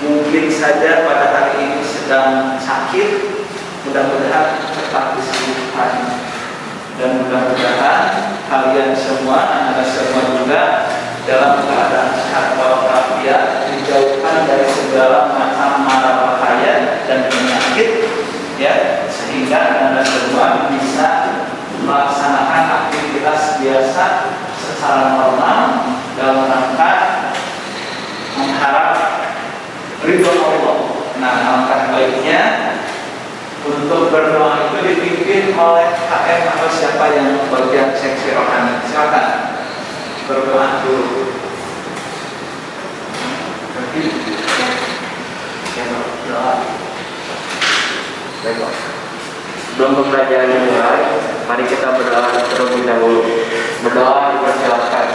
mungkin saja pada hari ini sedang sakit, mudah-mudahan cepat disembuhkan. Dan mudah-mudahan kalian semua, anak semua juga dalam keadaan sehat walafiat, dijauhkan dari segala macam mara bahaya dan penyakit, ya, sehingga anda semua bisa melaksanakan aktivitas biasa secara normal dalam rangka mengharap ridho Allah. Nah, alangkah baiknya untuk berdoa itu dipimpin oleh KM atau siapa yang bagian seksi rohani. Silakan berdoa dulu. Doa. Baiklah. Sebelum pembelajaran dimulai, mari kita berdoa terlebih dahulu. Berdoa dipersilakan.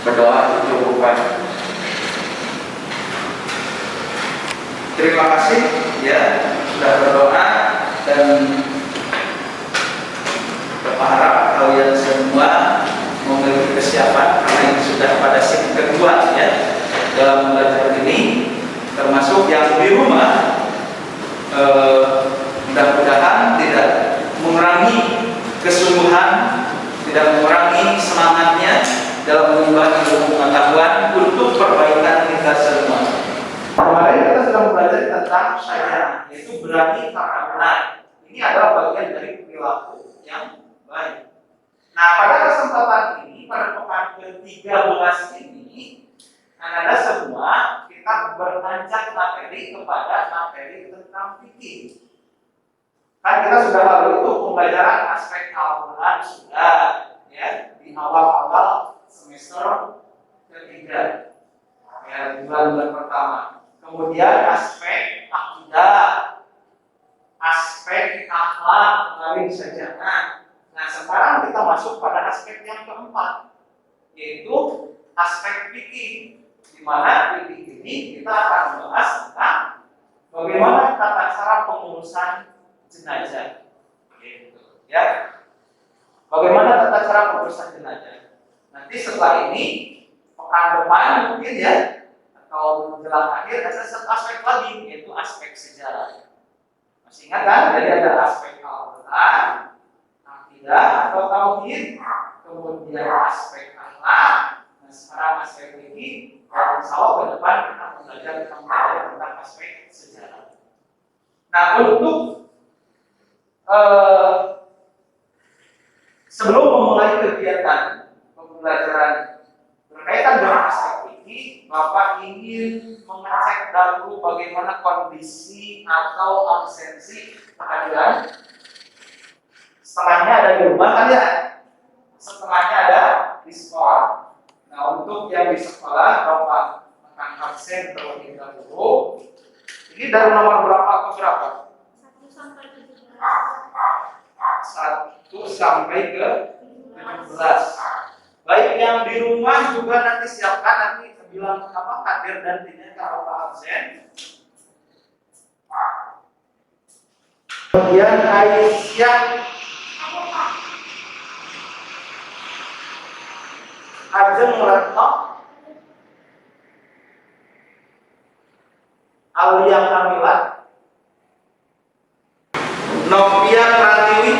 Berdoa dicukupkan. Terima kasih ya sudah berdoa, dan berharap kalian semua memiliki kesiapan karena ini sudah pada shift kedua ya dalam belajar ini, termasuk yang di rumah. Mudah-mudahan tidak mengurangi kesungguhan, tidak mengurangi semangatnya dalam menimba ilmu pengetahuan untuk perbaikan kita semua. Kemarin kita sudah belajar tentang syariah, yaitu berani karena benar. Ini adalah bagian dari perilaku yang baik. Nah, pada kesempatan ini, pada pekan ke-13 ini, Anda semua kita beranjak materi kepada materi tentang fikih. Kan kita sudah lalu itu pembelajaran aspek Al-Quran sudah ya di awal-awal semester ketiga ya, bulan pertama. Kemudian aspek akidah, aspek akhlak, kemarin saja. Nah, sekarang kita masuk pada aspek yang keempat, yaitu aspek fikih, di mana fikih ini kita akan membahas tentang bagaimana tata cara pengurusan jenazah, gitu, ya. Bagaimana tata cara pengurusan jenazah? Nanti setelah ini pekan depan mungkin ya, atau menjelang akhir ada satu aspek lagi, yaitu aspek sejarah. Masih ingat kan? Jadi ada aspek Al-Quran, akidah atau tauhid, kemudian aspek akhlak. Nah, sekarang aspek fikih. Kalau insya Allah ke depan kita belajar tentang aspek sejarah. Nah, untuk sebelum memulai kegiatan pembelajaran berkaitan dengan aspek fikih, Bapak ingin mengecek dahulu bagaimana kondisi atau absensi kehadiran. Setengahnya ada di rumah kan ya? Setengahnya ada di sekolah. Nah, untuk yang di sekolah, Bapak akan absen terlebih dahulu. Ini dari nomor berapa ke berapa? 1 sampai 17. 1 sampai ke 17. Baik yang di rumah juga nanti siapkan, nanti bilang apa hadir dan tidak kalau absen. Kemudian Aisyah, Ajeng Retno, Alia Kamila, Novia Pratiwi.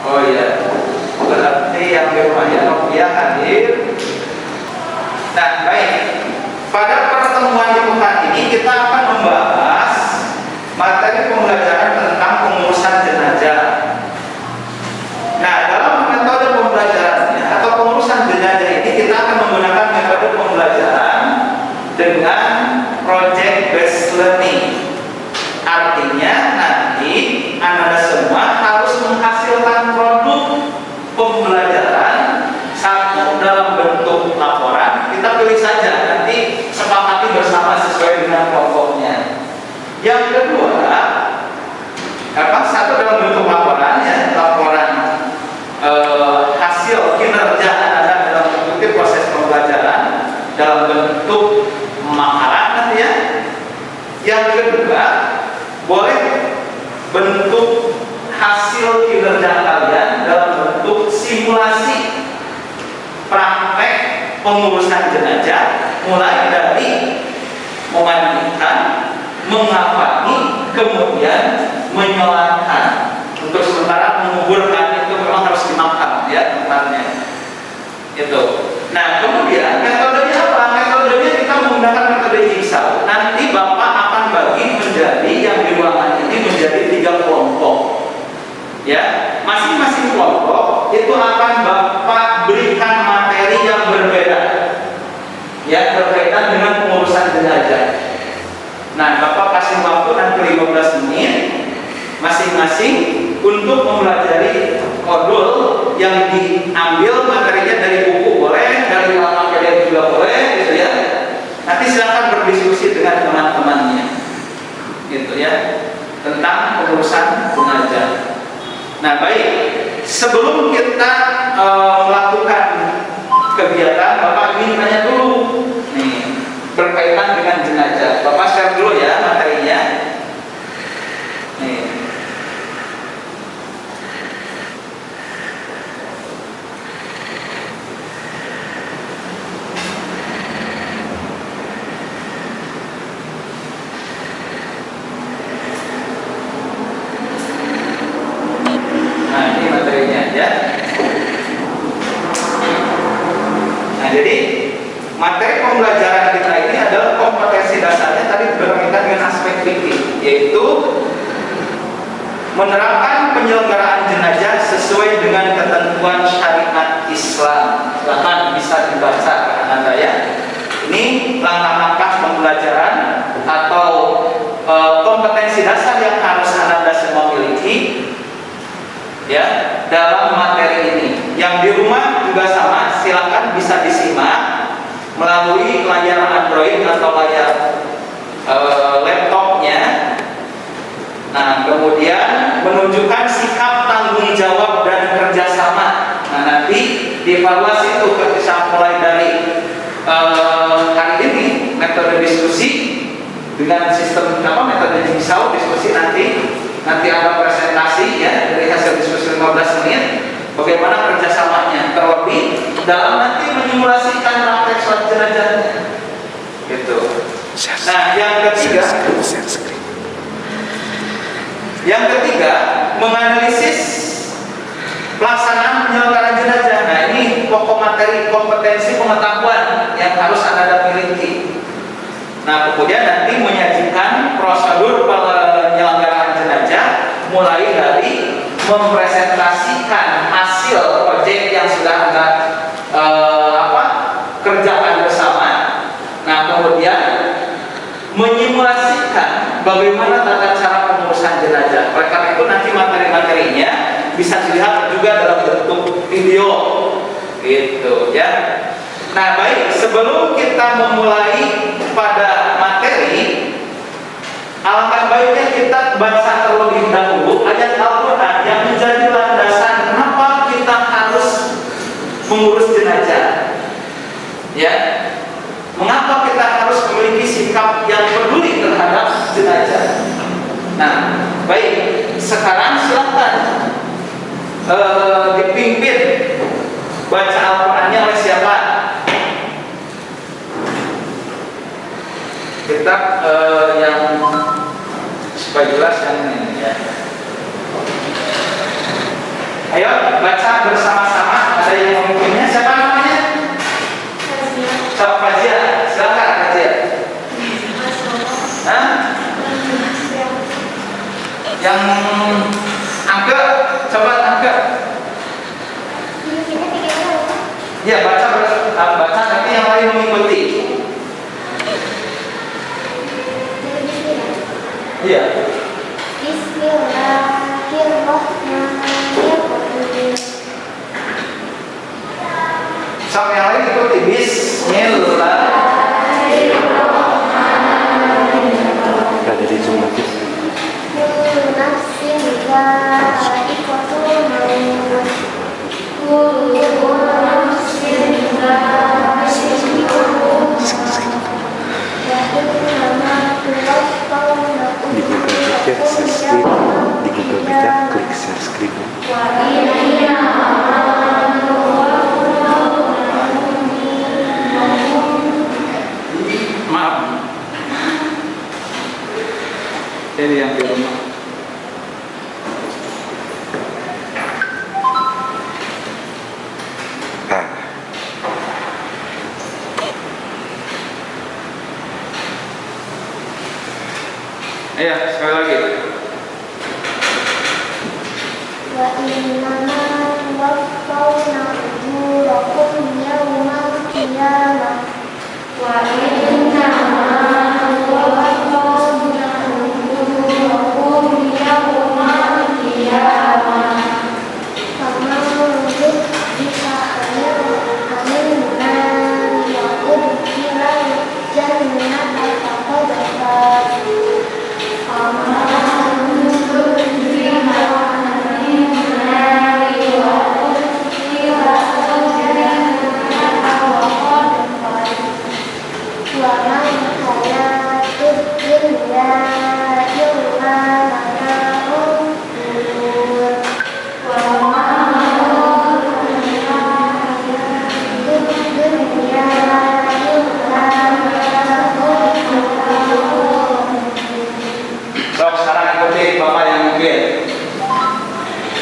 Oh iya, berarti yang di rumah ya, Novia hadir. Nah, baik. Pada pertemuan di pekan ini kita akan membahas materi pembelajaran tentang pengurusan jenazah. Nah, dalam metode pembelajarannya atau pengurusan jenazah ini kita akan menggunakan metode pembelajaran dengan project based learning. Artinya nanti Anda semua harus menghasilkan produk pembelajaran satu dalam bentuk laporan. Kita pilih saja, nanti sepakati bersama sesuai dengan pokoknya. Yang kedua, satu dalam bentuk laporan ya, laporan hasil kinerja Anda dalam mengikuti proses pembelajaran dalam bentuk makalah nanti ya. Yang kedua, boleh bentuk hasil kinerja kalian dalam bentuk simulasi praktek pengurusan jenazah, mulai dari memandikan, mengafani, kemudian menyolatkan. Untuk sementara menguburkan itu memang harus dimakan ya tempatnya. Itu. Nah, kemudian metodenya apa? Metodenya kita menggunakan metode jigsaw. Nanti Bapak akan bagi menjadi yang di ruangan ini menjadi 3 kelompok. Ya, masing-masing kelompok itu akan Bapak berikan materi yang berbeda. Ya, berkaitan dengan pengurusan jenazah. Nah, Bapak kasih waktu nanti 15 menit masing-masing untuk mempelajari modul yang diambil materinya dari buku boleh, dari lama PDF juga boleh, gitu ya. Nanti silakan berdiskusi dengan teman-temannya, gitu ya, tentang pengurusan jenazah. Nah, baik, sebelum kita melakukan kegiatan, Bapak ingin tanya dulu, nih, berkaitan dengan jenazah. Bapak share dulu ya materinya. Nih. Jadi materi pembelajaran kita ini adalah kompetensi dasarnya tadi berkaitan dengan aspek fikih, yaitu menerapkan penyelenggaraan jenazah sesuai dengan ketentuan syariat Islam. Silakan bisa dibaca Anda ya. Ini langkah-langkah pembelajaran atau kompetensi dasar yang harus Anda semua miliki ya dalam materi ini. Yang di rumah juga sama, silakan bisa disimak melalui layar Android atau layar laptopnya. Nah, kemudian menunjukkan sikap tanggung jawab dan kerjasama. Nah, nanti dievaluasi itu ketika mulai dari hari ini metode diskusi dengan sistem metode jigsaw diskusi nanti ada presentasi ya dari hasil diskusi 15 menit. Bagaimana kerjasamanya, terlebih dalam nanti menyimulasikan praktek sholat jenazahnya, gitu. Nah, yang ketiga, menganalisis pelaksanaan penyelenggaraan jenazah. Nah, ini pokok materi kompetensi pengetahuan yang harus Anda miliki. Nah, kemudian nanti menyajikan prosedur penyelenggaraan jenazah, mulai dari mempresentasikan hasil proyek yang sudah Anda kerjakan bersama. Nah, kemudian menyimulasikan bagaimana tata cara pengurusan jenazah. Oleh karena itu nanti materi-materinya bisa dilihat juga dalam bentuk video, gitu ya. Nah, baik, sebelum kita memulai pada materi, alangkah baiknya kita baca terlebih dahulu ayat Al-Quran yang menjadi landasan kenapa kita harus mengurus jenazah. Ya, mengapa kita harus memiliki sikap yang peduli terhadap jenazah. Nah, baik, sekarang silakan dipimpin baca Al-Qurannya oleh siapa? Kitab yang supaya jelas yang ini ya. Ayo baca bersama-sama. Ada yang memimpinnya? Siapa namanya? Fazia. Silakan Fazia. Hah? Yang angka, coba angka. Ya, baca tapi yang lain mengikuti. Iya. Bismillahirrahmanirrahim. Sama yang lain ikuti. Bismillahirrahmanirrahim. Ada di Zoom lagi. Di Google Meet, subscribe. Di Google Meet, klik share. Maaf. Ini yang di rumah. Iya, sekali lagi. Wa innama tuwaffawna ujurakum yawmal qiyamah. Wa innama tuwaffawna ujurakum yawmal qiyamah. Faman zuhziha 'anil nari wa udkhilal jannata faqad faz. So, sekarang ikuti Bapak yang mungkin.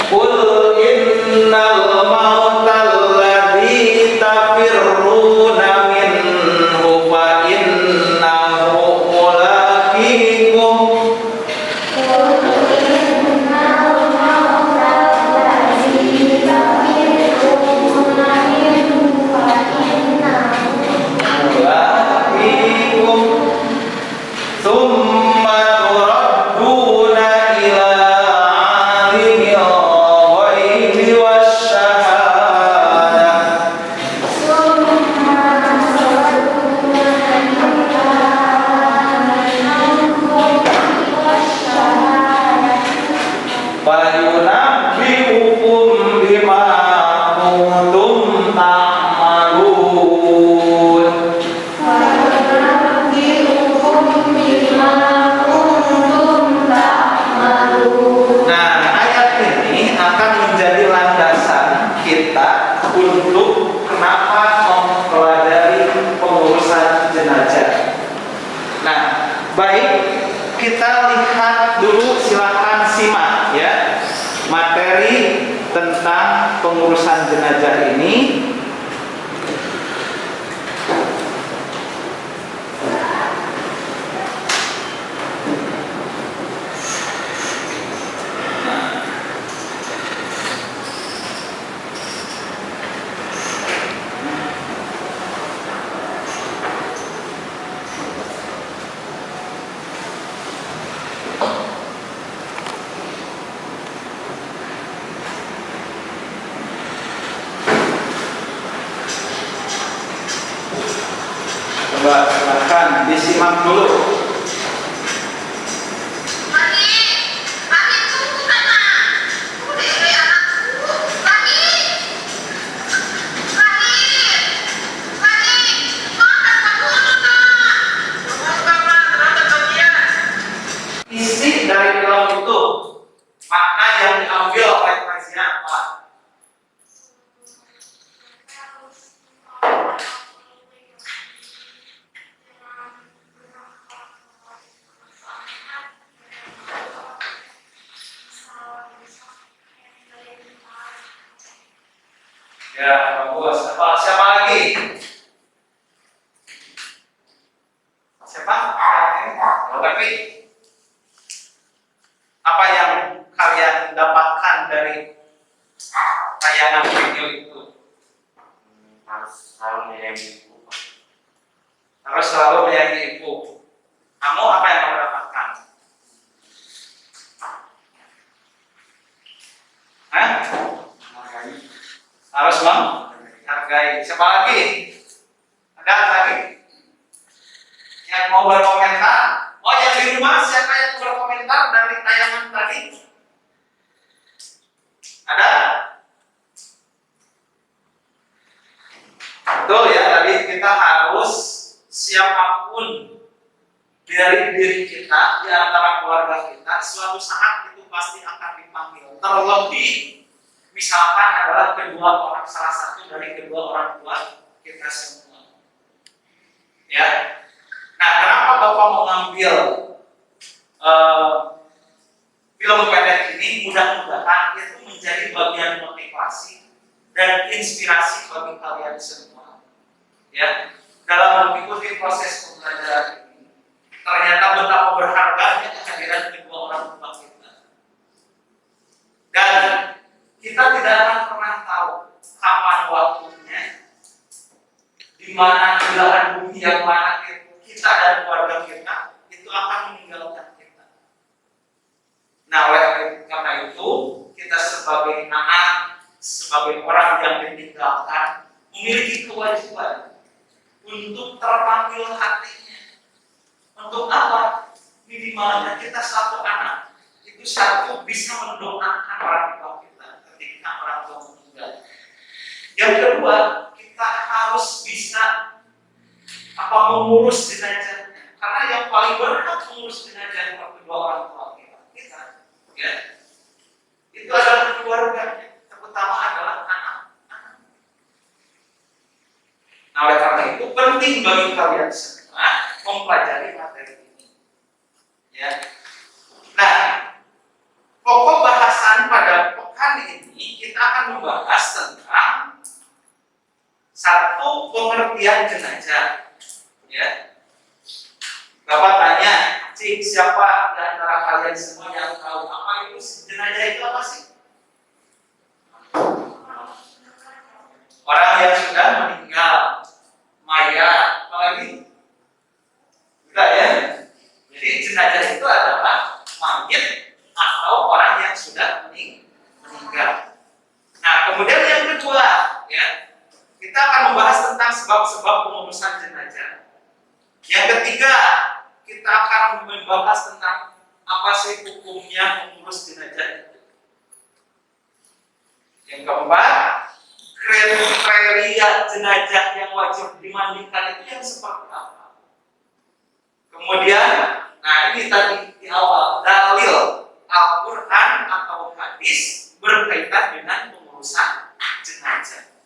Qul innal mautal ladzi tafirruna minhu fa innahu mulaqikum. Mulaqikum. Tsumma turadduna ila alimil ghaibi wasyahadah. Fayunabbi'ukum bima kuntum ta'malun. Nah, ayat ini akan menjadi landasan kita untuk kenapa mempelajari pengurusan jenazah. Nah, baik, kita lihat dulu, silakan simak ya materi tentang pengurusan jenazah ini. Coba silahkan disimak dulu. Isi dari film itu, makna yang diambil oleh kajian apa? Ya, bagus. Siapa lagi? Siapa? Tapi apa yang kalian dapatkan dari tayangan video itu? Harus selalu menyayangi ibu. Harus selalu menyayangi ibu. Kamu apa yang kamu dapatkan? Hah? Harus menghargai. Siapa lagi? Ada lagi? Yang mau berkomentar? Oh, yang di rumah siapa yang berkomentar dari tayangan tadi? Ada? Betul ya, tadi kita harus siapapun dari diri kita, di antara keluarga kita, suatu saat itu pasti akan dipanggil. Terlebih misalkan adalah salah satu dari kedua orang tua kita semua. Ya. Nah, kenapa Bapak mengambil film pendek ini? Mudah-mudahan itu menjadi bagian motivasi dan inspirasi bagi kalian semua. Ya, dalam mengikuti proses pembelajaran ini, ternyata betapa berharganya kehadiran kedua orang tua kita. Dan kita tidak akan pernah tahu kapan waktunya, di mana belahan bumi yang mana kita dan keluarga kita itu akan meninggalkan kita. Nah, oleh karena itu kita sebagai anak, sebagai orang yang ditinggalkan, memiliki kewajiban untuk terpanggil hatinya. Untuk apa? Minimalnya kita satu anak itu satu bisa mendoakan orang tua kita ketika orang tua meninggal. Yang kedua, kita harus bisa mengurus jenazahnya, karena yang paling berhak mengurus jenazah kedua orang tua kita, ya, itu adalah keluarganya, terutama adalah anak-anak. Nah, oleh karena itu penting bagi kalian semua mempelajari materi ini. Ya. Nah, pokok bahasan pada pekan ini kita akan membahas tentang satu, pengertian jenazah. Ya. Bapak tanya, Cik, siapa di antara kalian semua yang tahu apa itu jenazah itu apa sih? Orang yang sudah meninggal, mayat, apalagi? Enggak ya? Jadi jenazah itu adalah mayat atau orang yang sudah meninggal. Nah, kemudian yang kedua, ya, kita akan membahas tentang sebab-sebab pengurusan jenazah. Yang ketiga, kita akan membahas tentang apa sih hukumnya mengurus jenazah itu. Yang keempat, kriteria jenazah yang wajib dimandikan itu yang seperti apa. Kemudian, nah ini tadi di awal, dalil Al-Quran atau hadis berkaitan dengan pengurusan jenazah.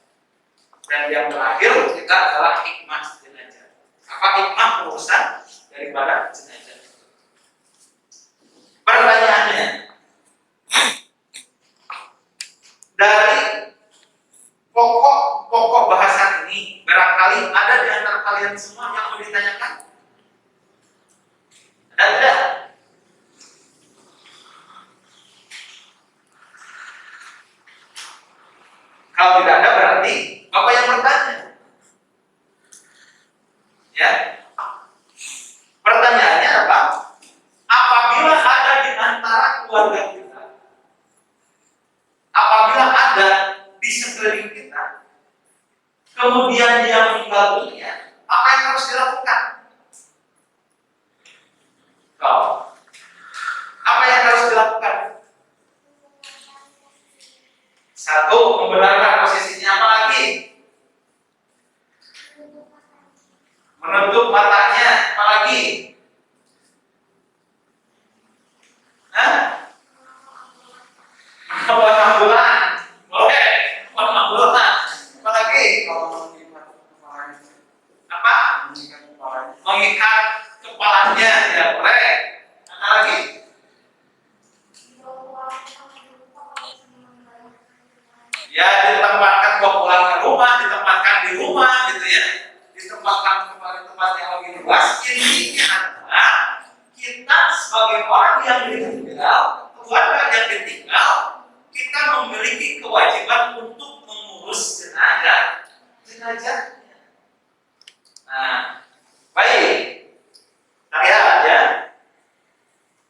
Dan yang terakhir kita adalah hikmah jenazah. Apa hikmah pengurusan daripada jenazah? Pertanyaannya, dari pokok bahasan ini barangkali ada di antara kalian semua yang mau ditanyakan? Ada tidak? Kalau tidak ada berarti Bapak yang bertanya. Ya. Pertanyaannya apa? Apabila ada di antara keluarga kita, apabila ada di sekeliling kita, kemudian dia meninggal dunia, apa yang harus dilakukan? Apa yang harus dilakukan? Satu, membenarkan posisinya, apa lagi? Menutup matanya, apa lagi? Bawa ambulan, boleh. Bawa ambulan, apa lagi? Apa? Mengikat kepalanya, ya boleh. Apa lagi? Ya, ditempatkan bawa pulang ke rumah, ditempatkan di rumah, gitu ya. Ditempatkan ke tempat yang lebih luas. Intinya adalah kita sebagai orang yang ditinggal, keluarga yang ditinggal, kita memiliki kewajiban untuk mengurus jenazahnya. Nah, baik. Kita lihat ya.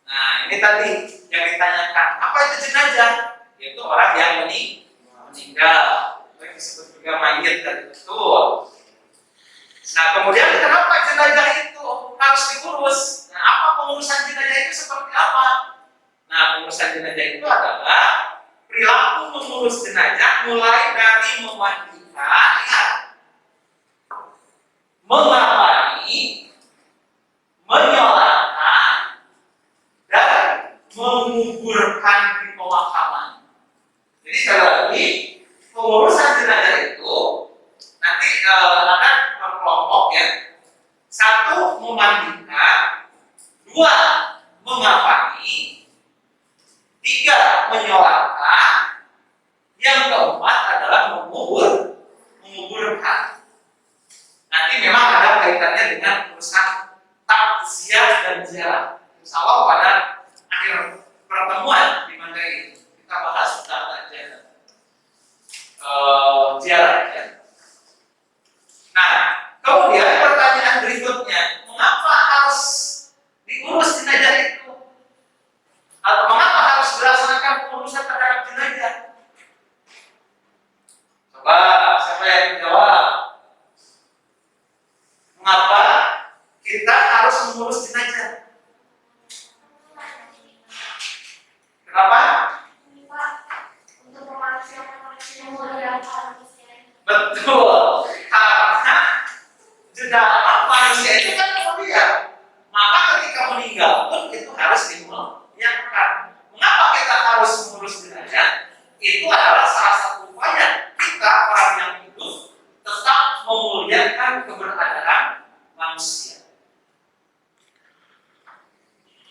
Nah, ini tadi yang ditanyakan, apa itu jenazah? Yaitu orang yang meninggal. Itu disebut juga mayit tadi, betul. Nah, kemudian kenapa jenazah itu harus diurus? Nah, apa pengurusan jenazah itu seperti apa? Nah, pengurusan jenazah itu adalah perilaku mengurus jenazah mulai dari memandikan, ya, mengapani, menyolakan, dan menguburkan sekali lagi, pengurusan jenazah itu nanti ada per kelompok ya. Satu, memandikan. Dua, mengapani. Tiga, menyolatkan. Yang keempat adalah menguburkan. Nanti memang ada kaitannya dengan urusan takziah dan ziarah. Insya Allah pada akhir pertemuan di materi ini kita bahas tentang ziarah ya. Nah, kemudian pertanyaan berikutnya, mengapa harus diurus jenazah itu? Atau mengapa harus dilaksanakan pengurusan terhadap jenazah? Coba siapa yang menjawab? Mengapa kita harus mengurus jenazah? Kenapa? Untuk memanusiakan manusia yang mulia. Betul, karena manusia itu kan mulia. Maka ketika meninggal pun itu harus dimuliakan. Mengapa kita harus mengurus jenazah? Itu adalah salah satu upaya kita orang yang hidup tetap memuliakan keberadaan manusia.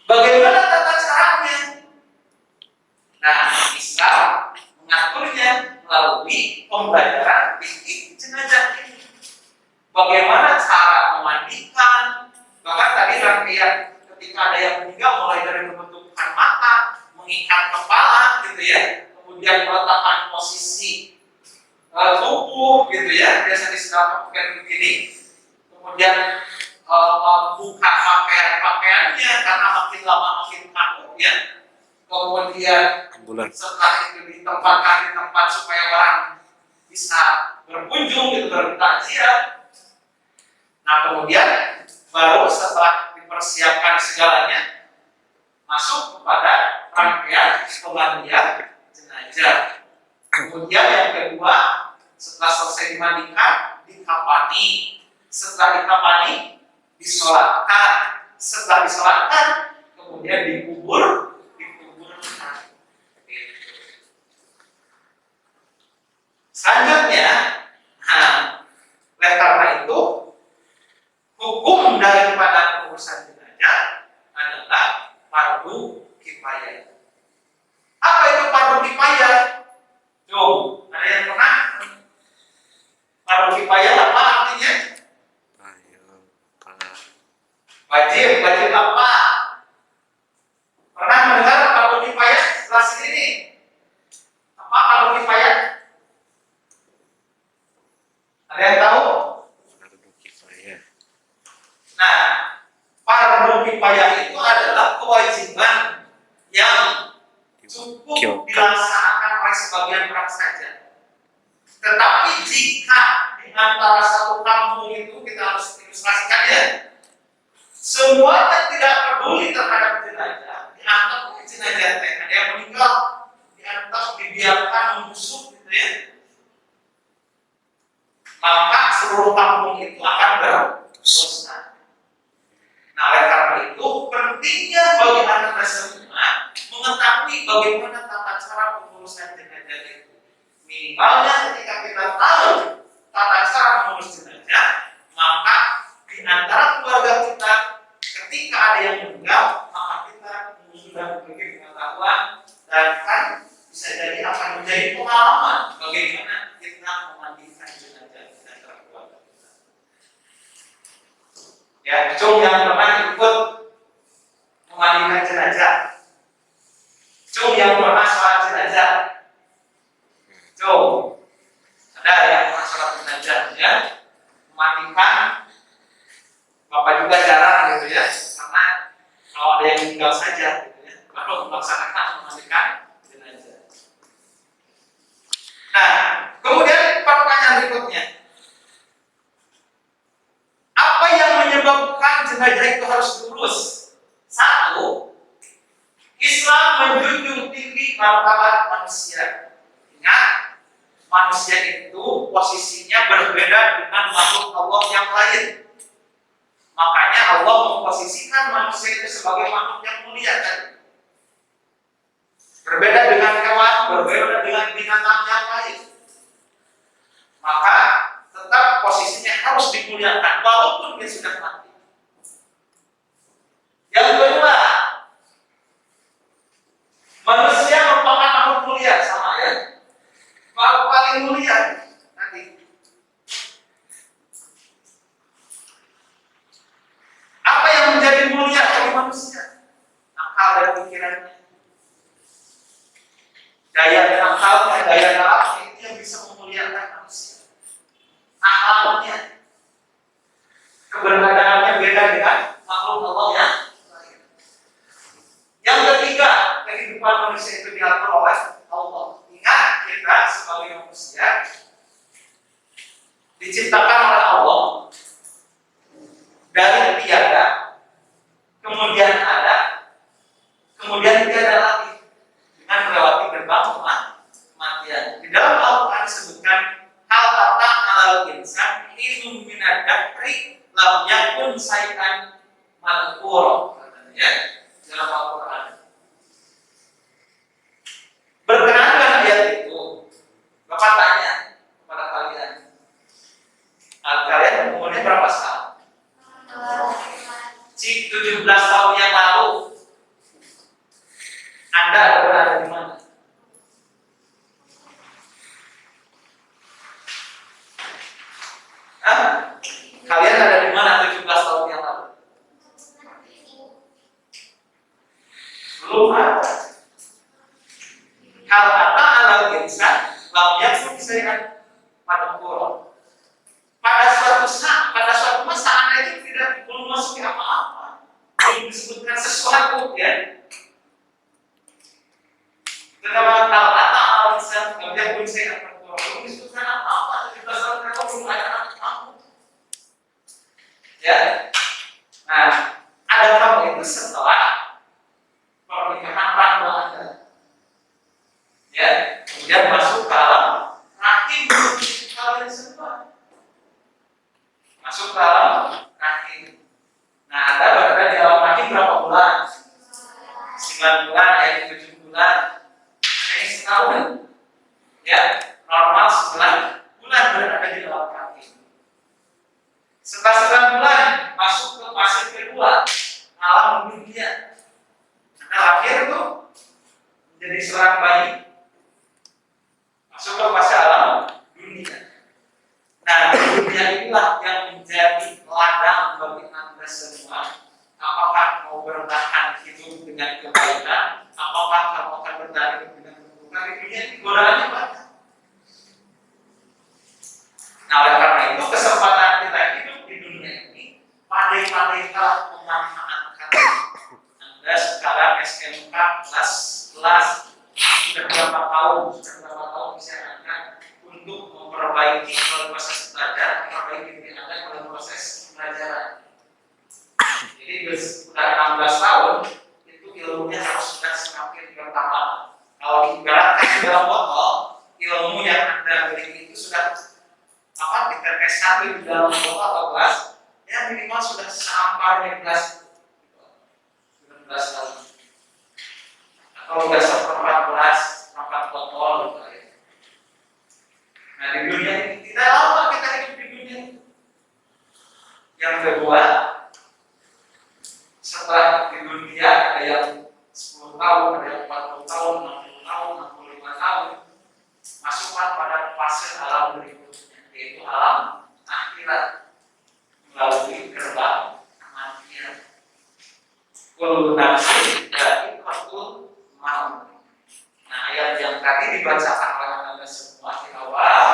Bagaimana tata caranya? Nah, Islam mengaturnya melalui pembelajaran fikih jenazah ini. Bagaimana cara memandikan, bahkan tadi rangkaian ketika ada yang meninggal mulai dari pembentukan mata, mengikat kepala gitu ya, kemudian meletakkan posisi tubuh gitu ya, biasa disebutkan begini, kemudian buka pakaiannya karena makin lama makin kaku ya, kemudian setelah itu ditempatkan di tempat supaya orang bisa berkunjung gitu, bertakziah. Nah kemudian baru setelah dipersiapkan segalanya masuk kepada rangkaian pemandian jenazah. Kemudian yang kedua, setelah selesai dimandikan, dikafani. Setelah dikafani, disolatkan. Setelah disolatkan, kemudian dikuburkan. Selanjutnya, oleh karena itu, hukum daripada pengurusan jenazah adalah fardu kifayah. Apa itu fardu kifayah? Jom, ada yang pernah? Fardu kifayah apa artinya? Wajib, wajib apa? Pernah mendengar fardu kifayah setelah sini? Apa fardu kifayah? Ada yang tahu? Nah, fardu kifayah itu adalah kewajiban yang cukup dilaksanakan oleh sebagian orang saja. Tetapi jika di antara satu kampung itu, kita harus ilustrasikan ya, semuanya tidak peduli terhadap jenazah, dianggap jenazah ada yang meninggal, dianggap dibiarkan membusuk gitu ya, maka seluruh kampung itu akan berdosa. Nah, oleh karena itu pentingnya bagi anda semua mengetahui bagaimana tata cara pengurusan jenazah itu. Minimalnya ketika kita tahu tata cara mengurus jenazah, maka di antara keluarga kita ketika ada yang meninggal, maka kita sudah memiliki pengetahuan dan kan bisa jadi akan menjadi pengalaman bagaimana kita memandikan jenazah di antara keluarga kita. Ya, cung yang pernah ikut memandikan jenazah, cung yang pernah sholat jenazah, cung ada yang pernah sholat jenazah ya, memandikan. Bapak juga jarang gitu ya, karena kalau ada yang meninggal saja gitu ya, baru melaksanakan memandikan jenazah. Nah, kemudian pertanyaan berikutnya, apa yang menyebabkan jenazah itu harus diurus? Satu, Islam menjunjung tinggi martabat manusia. Ingat, manusia itu posisinya berbeda dengan makhluk Allah yang lain. Makanya Allah memposisikan manusia itu sebagai makhluk yang mulia kan? Berbeda dengan hewan berbeda dengan binatang yang lain. Maka tetap posisinya harus dimuliakan walaupun dia sudah mati. Yang kedua, manusia merupakan makhluk mulia, sama ya. Makhluk paling mulia nanti. Apa yang menjadi mulia bagi manusia? Akal dan pikirannya. Daya akal dan daya nalarnya itu yang bisa memuliakan manusia. Akalnya, keberadaannya beda dengan makhluk Allah yang lain. Yang ketiga, kehidupan manusia itu diatur oleh Allah. Ingat, kita sebagai manusia diciptakan oleh Allah dari tiada, kemudian ada, kemudian tiada lagi dengan melewati gerbang kematian. Di dalam Al-Quran disebutkan hal kata alal insan ilmu minadakri lam yakun sayyan madhkur, katanya dalam Al-Quran. Berkenaan dengan ayat itu, Bapak tanya kepada kalian, kalian umurnya berapa sekarang? 17 tahun yang lalu Anda berada di mana? Kalian ada di mana 17 tahun yang lalu? Belum ada. Kalau kata alal insan lam yakun sayyan madhkur. Pada suatu masa Anda itu tidak belum masuk apa-apa, belum disebutkan sesuatu, ya. Kenapa kalau kata alal insan lam yakun sayyan madhkur, belum disebutkan apa-apa, 17 tahun yang lalu belum ada apa-apa. Ya, nah, ada kamu itu setelah pernikahan rangga Anda, ya, kemudian masuk ke dalam rahim kalian semua, masuk ke dalam rahim. Nah, Anda berada di dalam rahim berapa bulan? 9 bulan, 7 bulan, ini setahun, ya, normal 9 bulan berada di dalam rahim. Setelah 9 bulan masuk ke fase kedua, alam dunia. Anda lahir tuh menjadi seorang bayi, masuk ke fase alam dunia. Nah, dunia inilah yang menjadi ladang bagi Anda semua. Apakah mau bertahan hidup dengan kebaikan, apakah kamu akan bertahan hidup dengan keburukan? Di dunia ini godaannya banyak. Nah, oleh karena itu kesempatan kita hidup di dunia ini, pandai-pandailah memanfaatkan. Anda sekarang SMK kelas sudah berapa tahun bisa Anda untuk memperbaiki melalui proses belajar, memperbaiki diri Anda melalui proses pelajaran. Jadi sudah 16 tahun itu ilmunya harus sudah semakin bertambah. Kalau ibaratkan di dalam botol, ilmu yang Anda miliki itu sudah ditetes satu di dalam botol atau gelas, ya minimal sudah seamparnya gelas 19 tahun atau sudah seperempat botol gitu ya. Nah, di dunia ini tidak lama kita hidup di dunia ini. Yang kedua, setelah di dunia ada yang 10 tahun, ada yang 40 tahun, 60 tahun, 65 tahun, masuklah pada fase alam berikutnya, yaitu alam akhirat melalui gerbang kematian. Kullu nafsin dha'iqatul maut. Nah, ayat yang tadi dibacakan oleh Anda semua di awal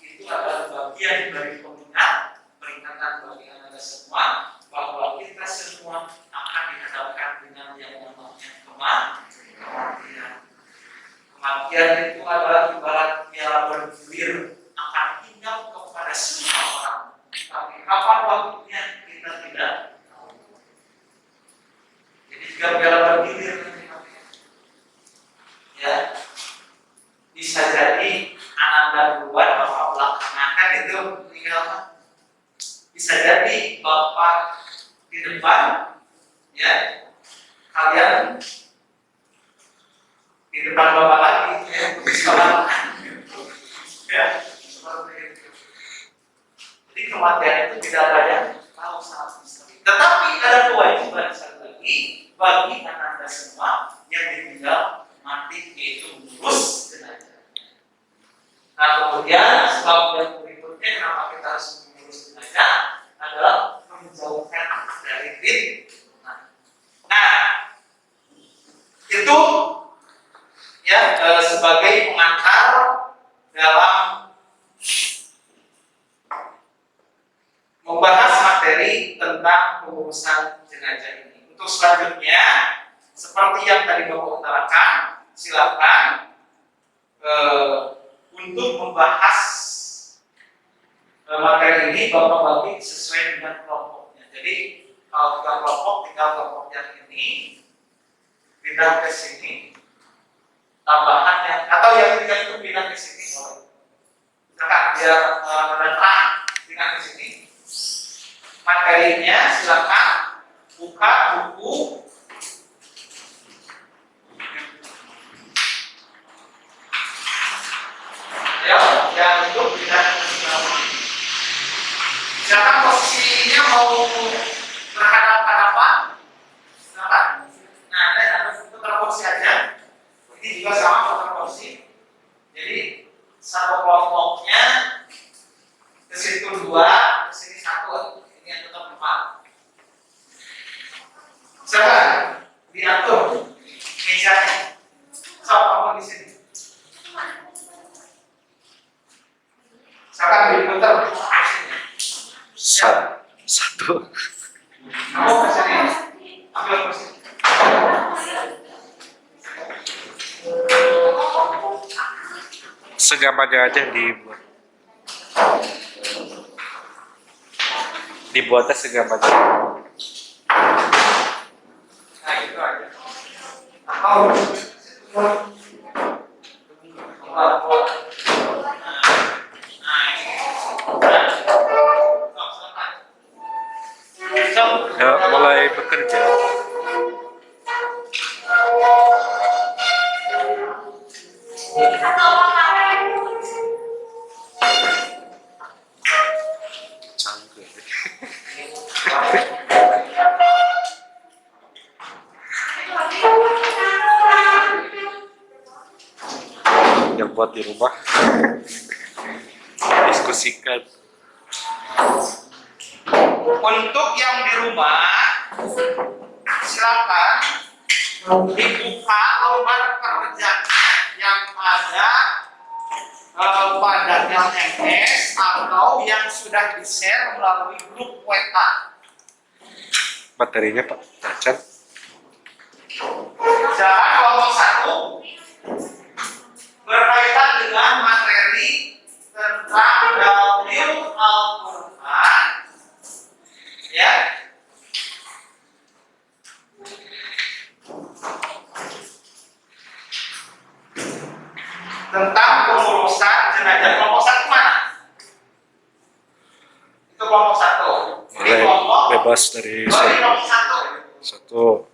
itu adalah bagian dari peringatan bagi Anda semua bahwa kita semua akan dihadapkan dengan yang namanya kematian. Kematian itu adalah ibarat piala bergulir, akan hinggap kepada semua orang. Tapi kapan waktunya kita tidak tahu. Jadi jika piala bergulir, ya, bisa jadi Anda duluan, Bapak belakangan itu meninggal. Bisa jadi Bapak di depan, ya, kalian di depan Bapak lagi, ya, sebab yang berikutnya kenapa kita harus mengurus jenazah adalah menjauhkan dari fitnah. Nah, itu ya sebagai pengantar dalam membahas materi tentang pengurusan jenazah ini. Untuk selanjutnya, seperti yang tadi Bapak utarakan, silakan untuk membahas materi ini Bapak bagi sesuai dengan kelompoknya. Jadi kalau tiga kelompok, yang ini pindah ke sini, tambahannya atau yang tiga itu pindah ke sini boleh. Silakan biar terang pindah ke sini. Materinya silakan buka buku ya yang untuk pindah ke sini. Silakan posisinya mau berhadapan-hadapan. Silakan. Nah, ada putar kursi aja. Ini juga sama putar kursi. Jadi satu kelompoknya ke situ 2, ke sini 1. Ini yang tetap 4. Silakan diatur mejanya. Siapa di sini? Silakan diputar kursinya. Satu. Kamu ke sini. Ambil kursi. Segampangnya aja dibuatnya segampangnya. Nah, itu aja. Atau Ya, mulai bekerja. Canggung. Yang buat di rumah diskusikan. untuk yang di rumah, silakan dibuka lembar kerja yang ada pada LMS atau yang sudah di-share melalui grup WA. Materinya Pak Cacat. Silakan kelompok 1 berkaitan dengan materi tentang dalil Al-Quran, ya. Tentang pengurusan jenazah. Kelompok 1 mana? Itu kelompok 1. Ini Boleh kelompok bebas dari kelompok 1. satu.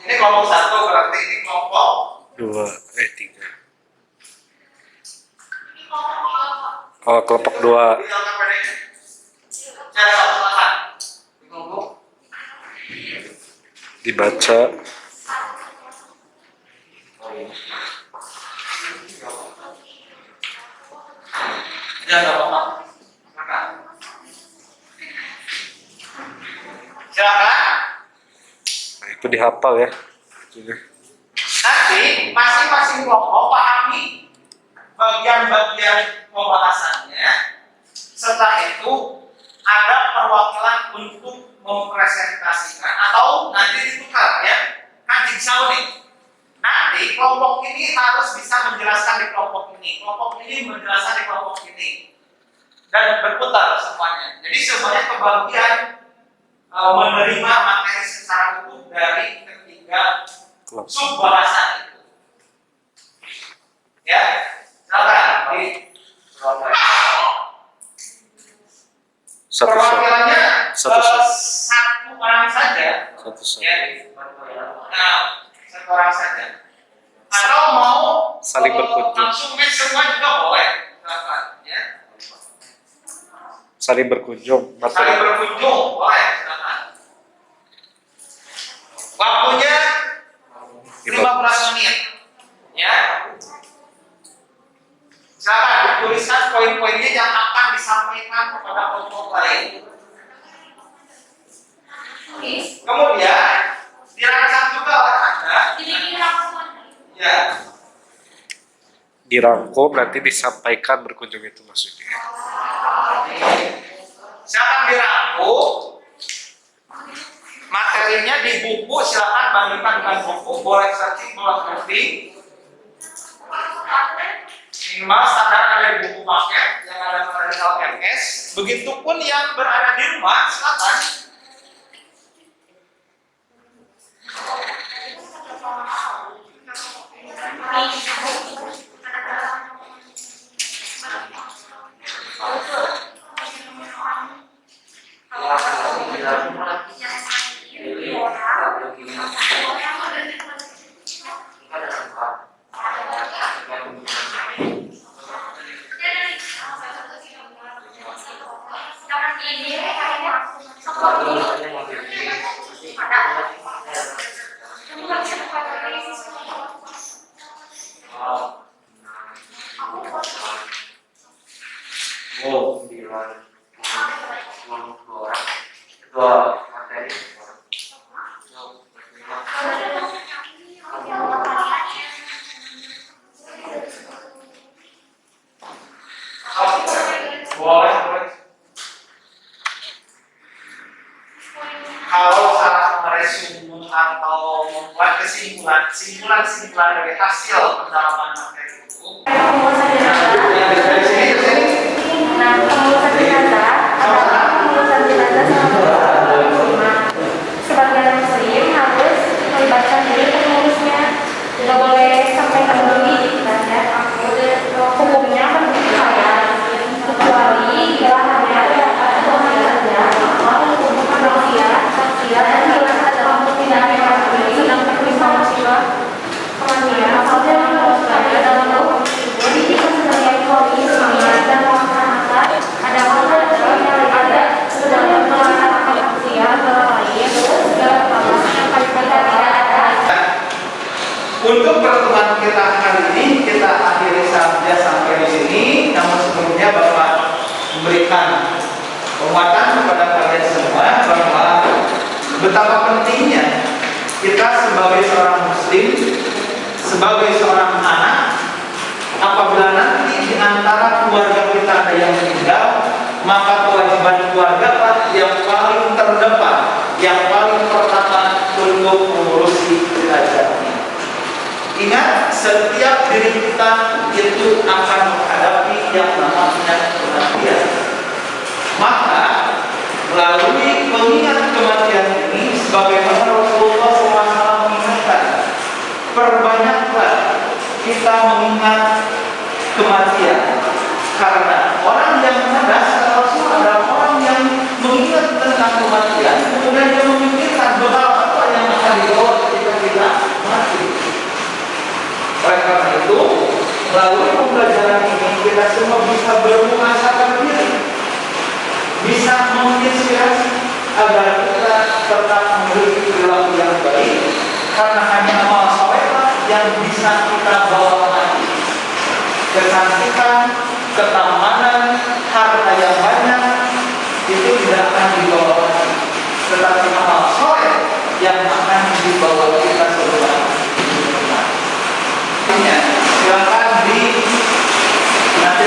Ini kelompok 1 berarti ini kelompok 3. Oh, kelompok 2. di LKPD. Cara silakan. Di kelompok Dibaca. ya enggak apa-apa. Silakan. Silakan. Nah, itu dihafal ya. Nanti masing-masing kelompok pahami bagian-bagian pembahasannya. Setelah itu ada perwakilan untuk mempresentasikan atau nanti ditukar ya. Kan jigsaw nih. Nanti kelompok ini harus bisa menjelaskan di kelompok ini, kelompok ini menjelaskan di kelompok ini, dan berputar semuanya. Jadi semuanya kebagian menerima materi secara utuh dari ketiga subbahasan itu. Ya, silakan di perwakilannya satu orang saja. Ya, nah, satu orang saja. Atau mau Saling berkunjung. langsung match semua juga boleh. Silakan, ya. Saling berkunjung. Saling berkunjung boleh. Silakan. Waktunya 15 menit. dirangkum nanti disampaikan berkunjung itu maksudnya. Silakan dirangkum materinya di buku, silakan bandingkan dengan buku, boleh searching, boleh searching. Minimal standar ada di buku paket yang ada pada LMS. Begitupun yang berada di rumah, silakan. Boleh. Kalau salah meresume atau membuat kesimpulan dari hasil pendalaman materi itu. Nah, pengurus jenazah adalah pengurus jenazah sebagai muslim harus melibatkan diri pengurusnya, tidak boleh sampai terbeli kan ya. Hukumnya menurut saya kecuali bila hanya ada saja hukum manusia dan jelas adalah untuk tidak sedang terpisah manusia kematian saja menurut saya dalam hukum jadi kita sebagai polis dan masyarakat ada ada sedang melaksanakan manusia antara lain segala hal yang paling tidak ada. Untuk pertemuan kita kali ini kita akhiri saja sampai di sini. Namun sebelumnya Bapak memberikan penguatan kepada kalian semua bahwa betapa pentingnya kita sebagai seorang muslim, sebagai seorang anak, apabila nanti di antara keluarga kita ada yang meninggal, maka kewajiban keluarga yang paling terdepan, yang paling pertama untuk mengurusi jenazah. Ingat, setiap diri kita itu akan menghadapi yang namanya kematian. Maka melalui pengingat kematian ini, sebagaimana Rasulullah SAW mengingatkan, perbanyaklah kita mengingat kematian. Karena orang yang cerdas Rasul adalah orang yang mengingat tentang kematian, kemudian dia memikirkan bekal apa yang akan dibawa ketika kita mati. Oleh karena itu, melalui pembelajaran ini kita semua bisa bermuhasabah diri, bisa menginspirasi agar kita tetap memiliki perilaku yang baik, karena hanya amal saleh yang bisa kita bawa mati. Kecantikan, ketamanan, harta yang banyak itu tidak akan dibawa mati, tetapi amal saleh yang akan dibawa kita seluruh. Silakan nanti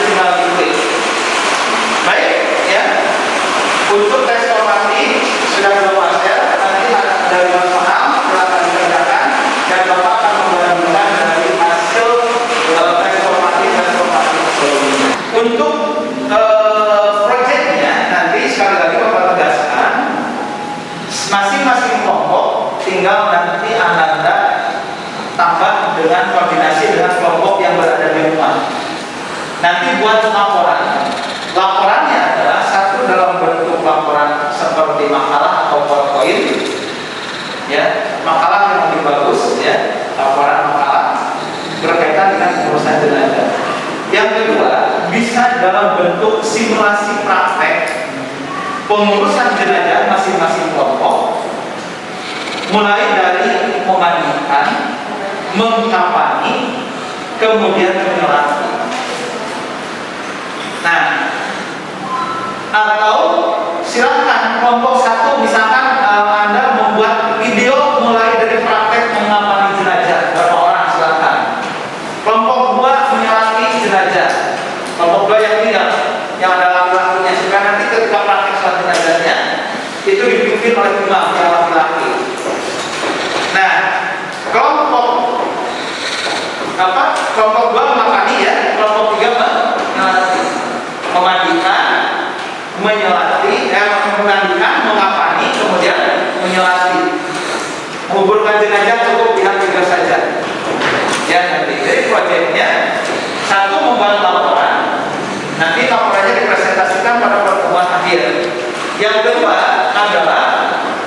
tinggal diklik. Baik, ya. Untuk tes formasi sudah belum share, nanti dari Mas Paham silakan dikerjakan dan Bapak akan membandingkan dari hasil tes formasi sebelumnya. Untuk proyeknya nanti sekali lagi Bapak tegaskan, masing-masing kelompok tinggal nanti Anda tambah dengan koordinasi dengan kelompok yang berada di rumah. Nanti buat laporan. Laporannya adalah satu dalam bentuk laporan seperti makalah atau PowerPoint, ya, makalah yang lebih bagus, ya, laporan makalah berkaitan dengan pengurusan jenazah. Yang kedua, bisa dalam bentuk simulasi praktek pengurusan jenazah masing-masing kelompok, mulai dari memandikan, mengkafani, kemudian menyolati. Nah, atau silakan kelompok satu misalkan Anda membuat video mulai dari praktek mengkafani jenazah berapa orang, silakan. Kelompok dua menyolati kelompok 2 mengapani ya, kelompok 3 memandikan, memandikan, mengapani, kemudian menyolati. Menguburkan jenazah cukup pihak 3 saja. Ya nanti, jadi proyeknya satu membuat laporan, nanti laporannya dipresentasikan pada pertemuan akhir. Yang kedua adalah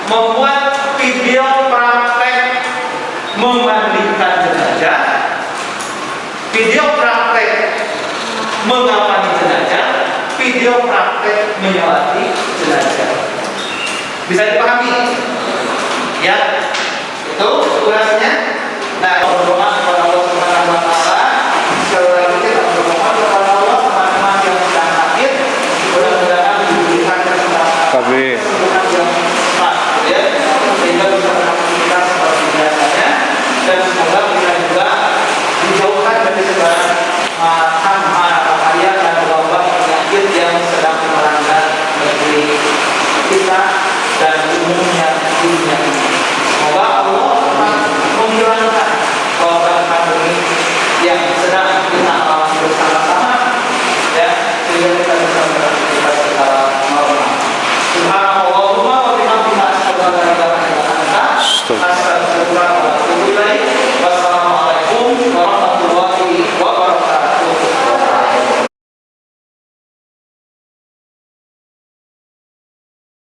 membuat video praktek memandikan jenazah, video praktek mengapani jenazah, video praktek menyolati jenazah. Bisa dipahami? Ya, itu tugasnya. Nah,